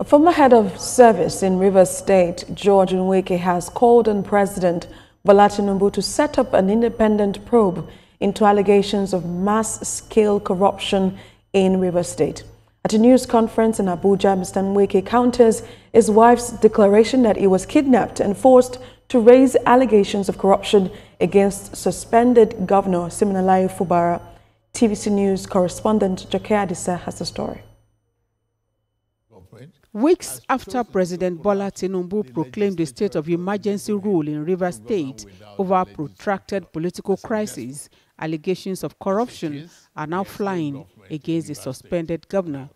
The former head of service in Rivers State, George Nweke, has called on President Bola Tinubu to set up an independent probe into allegations of mass-scale corruption in Rivers State. At a news conference in Abuja, Mr. Nweke counters his wife's declaration that he was kidnapped and forced to raise allegations of corruption against suspended Governor Siminalayi Fubara. TVC News correspondent Joke Adisa has the story. Weeks after President Bola Tinubu proclaimed a state of emergency rule in Rivers State over a protracted political crisis, allegations of corruption are now flying against the suspended governor.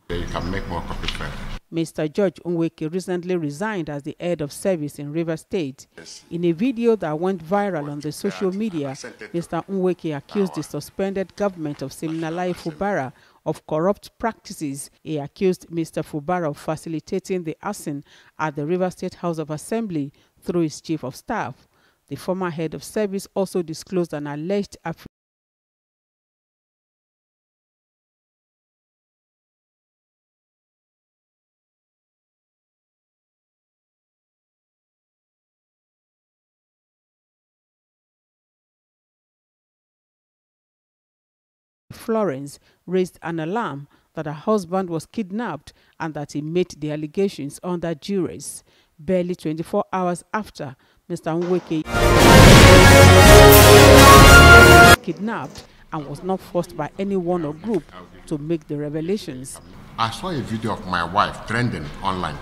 Mr. George Nweke recently resigned as the head of service in Rivers State. In a video that went viral on the social media, Mr. Nweke accused the suspended government of Siminalayi Fubara of corrupt practices. He accused Mr. Fubara of facilitating the arson at the Rivers State House of Assembly through his chief of staff. The former head of service also disclosed an alleged Florence raised an alarm that her husband was kidnapped and that he made the allegations under duress. Barely 24 hours after Mr. Nweke kidnapped and was not forced by anyone or group to make the revelations. I saw a video of my wife trending online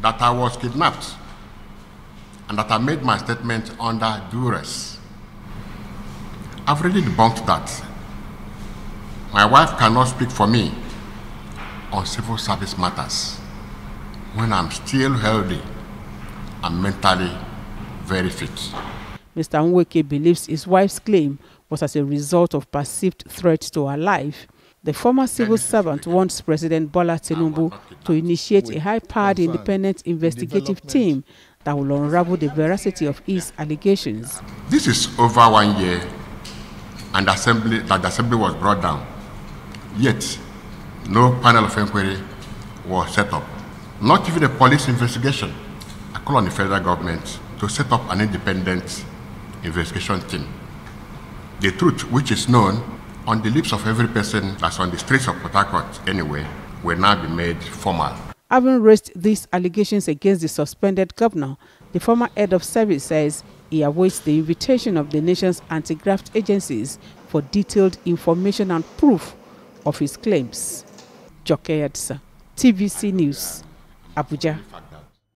that I was kidnapped and that I made my statement under duress. I've already debunked that. My wife cannot speak for me on civil service matters when I'm still healthy and mentally very fit. Mr. Nweke believes his wife's claim was as a result of perceived threats to her life. The former civil servant wants President Bola Tinubu to initiate a high-powered independent investigative team that will unravel the veracity of his allegations. This is over 1 year and the assembly was brought down. Yet, no panel of inquiry was set up. Not even a police investigation. I call on the federal government to set up an independent investigation team. The truth, which is known on the lips of every person that's on the streets of Port Harcourt anyway, will now be made formal. Having raised these allegations against the suspended governor, the former head of service says he awaits the invitation of the nation's anti-graft agencies for detailed information and proof of his claims. Joke Adisa, TVC News, Abuja.